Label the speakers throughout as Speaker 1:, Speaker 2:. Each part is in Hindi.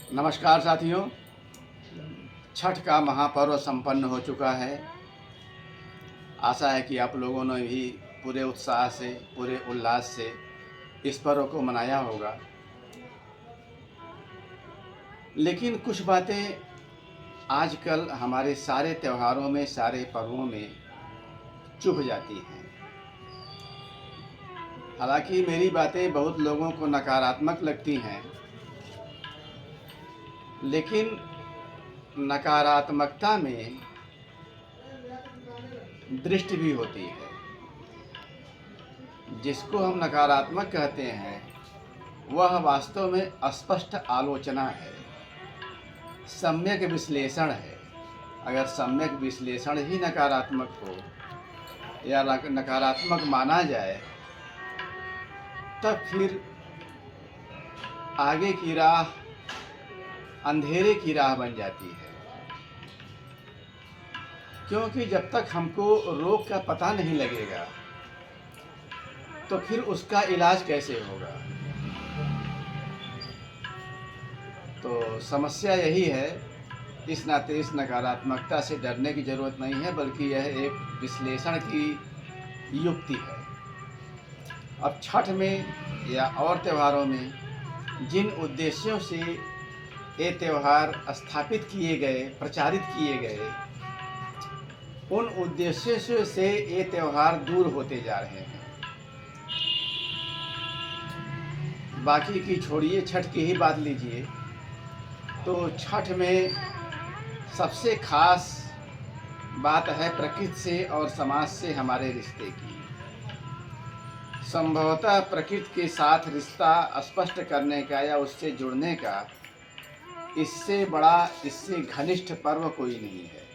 Speaker 1: नमस्कार साथियों। छठ का महापर्व संपन्न हो चुका है। आशा है कि आप लोगों ने भी पूरे उत्साह से, पूरे उल्लास से इस पर्व को मनाया होगा। लेकिन कुछ बातें आजकल हमारे सारे त्योहारों में, सारे पर्वों में चुभ जाती हैं। हालांकि मेरी बातें बहुत लोगों को नकारात्मक लगती हैं, लेकिन नकारात्मकता में दृष्टि भी होती है। जिसको हम नकारात्मक कहते हैं वह वास्तव में अस्पष्ट आलोचना है, सम्यक विश्लेषण है। अगर सम्यक विश्लेषण ही नकारात्मक हो या नकारात्मक माना जाए, तब फिर आगे की राह अंधेरे की राह बन जाती है। क्योंकि जब तक हमको रोग का पता नहीं लगेगा तो फिर उसका इलाज कैसे होगा। तो समस्या यही है। इस नाते इस नकारात्मकता से डरने की ज़रूरत नहीं है, बल्कि यह एक विश्लेषण की युक्ति है। अब छठ में या और त्योहारों में जिन उद्देश्यों से ये त्यौहार स्थापित किए गए, प्रचारित किए गए, उन उद्देश्यों से ये त्यौहार दूर होते जा रहे हैं। बाकी की छोड़िए, छठ की ही बात लीजिए तो छठ में सबसे खास बात है प्रकृति से और समाज से हमारे रिश्ते की। संभवतः प्रकृति के साथ रिश्ता स्पष्ट करने का या उससे जुड़ने का इससे बड़ा, इससे घनिष्ठ पर्व कोई नहीं है।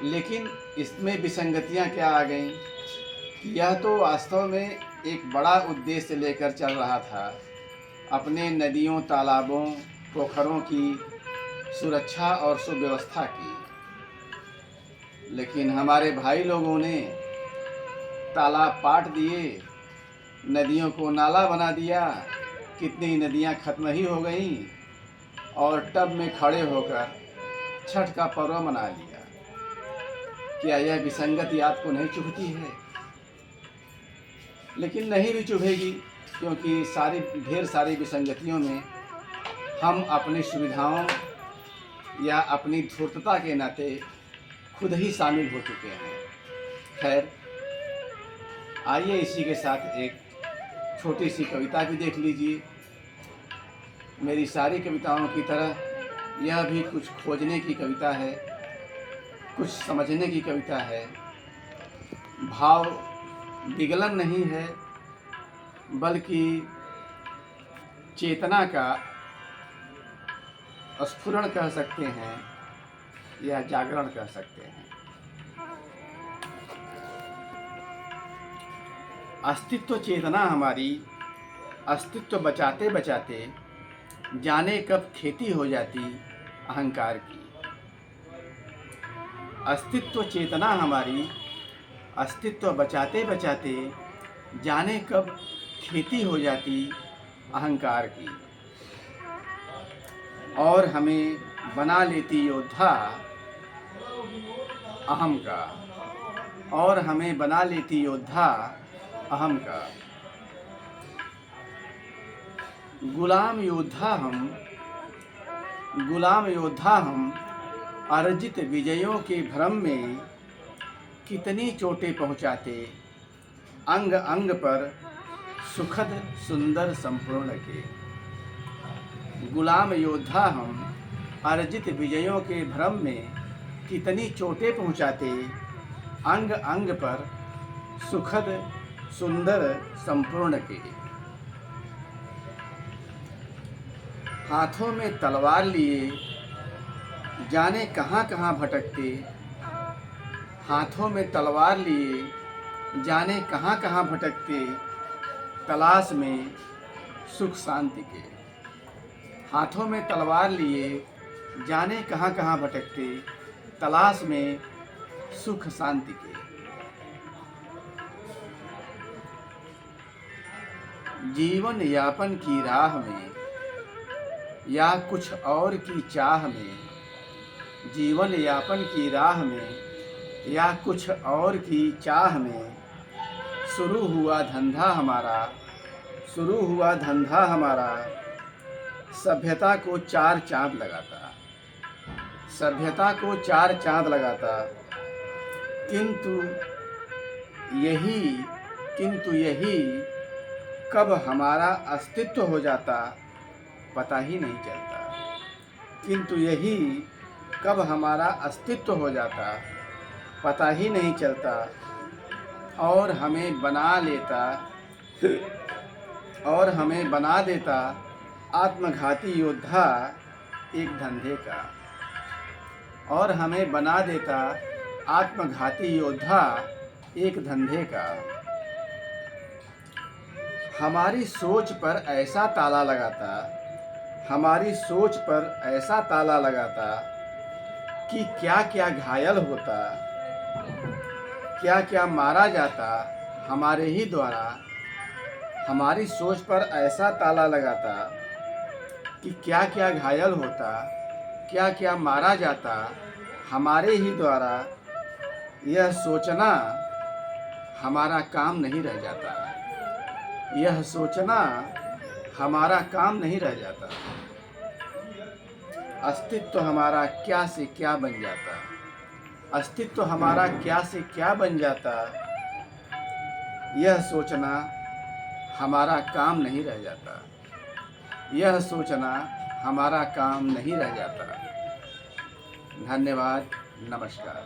Speaker 1: लेकिन इसमें विसंगतियां क्या आ गईं? यह तो वास्तव में एक बड़ा उद्देश्य लेकर चल रहा था, अपने नदियों, तालाबों, पोखरों की सुरक्षा और सुव्यवस्था की। लेकिन हमारे भाई लोगों ने तालाब पाट दिए, नदियों को नाला बना दिया, कितनी नदियां खत्म ही हो गईं और टब में खड़े होकर छठ का पर्व मना लिया। क्या यह विसंगति आपको नहीं चुभती है? लेकिन नहीं भी चुभेगी, क्योंकि ढेर सारी विसंगतियों में हम अपनी सुविधाओं या अपनी धूर्तता के नाते खुद ही शामिल हो चुके हैं। खैर, आइए इसी के साथ एक छोटी सी कविता भी देख लीजिए। मेरी सारी कविताओं की तरह यह भी कुछ खोजने की कविता है, कुछ समझने की कविता है। भाव विगलन नहीं है, बल्कि चेतना का स्फुरण कह सकते हैं या जागरण कह सकते हैं। अस्तित्व चेतना हमारी अस्तित्व बचाते बचाते जाने कब खेती हो जाती अहंकार की। अस्तित्व चेतना हमारी अस्तित्व बचाते बचाते जाने कब खेती हो जाती अहंकार की, और हमें बना लेती योद्धा अहम का, और हमें बना लेती योद्धा अहम का। गुलाम योद्धा हम अर्जित विजयों के भ्रम में कितनी चोटें पहुँचाते अंग अंग पर सुखद सुंदर संपूर्ण के। गुलाम योद्धा हम अर्जित विजयों के भ्रम में कितनी चोटें पहुँचाते अंग अंग पर सुखद सुंदर संपूर्ण के। हाथों में तलवार लिए जाने कहाँ कहाँ भटकते, हाथों में तलवार लिए जाने कहाँ कहाँ भटकते तलाश में सुख शांति के। हाथों में तलवार लिए जाने कहाँ कहाँ भटकते तलाश में सुख शांति के। जीवन यापन की राह में या कुछ और की चाह में, जीवन यापन की राह में या कुछ और की चाह में शुरू हुआ धंधा हमारा, शुरू हुआ धंधा हमारा। सभ्यता को चार चांद लगाता, सभ्यता को चार चांद लगाता। किंतु यही कब हमारा अस्तित्व हो जाता पता ही नहीं चलता। किंतु यही कब हमारा अस्तित्व हो जाता पता ही नहीं चलता। और हमें बना देता आत्मघाती योद्धा एक धंधे का। और हमें बना देता आत्मघाती योद्धा एक धंधे का। हमारी सोच पर ऐसा ताला लगाता, हमारी सोच पर ऐसा ताला लगाता कि क्या क्या घायल होता, क्या क्या मारा जाता हमारे ही द्वारा। हमारी सोच पर ऐसा ताला लगाता कि क्या क्या घायल होता, क्या क्या मारा जाता हमारे ही द्वारा। यह सोचना हमारा काम नहीं रह जाता, यह सोचना हमारा काम नहीं रह जाता। अस्तित्व हमारा क्या से क्या बन जाता, अस्तित्व हमारा क्या से क्या बन जाता। यह सोचना हमारा काम नहीं रह जाता, यह सोचना हमारा काम नहीं रह जाता। धन्यवाद, नमस्कार।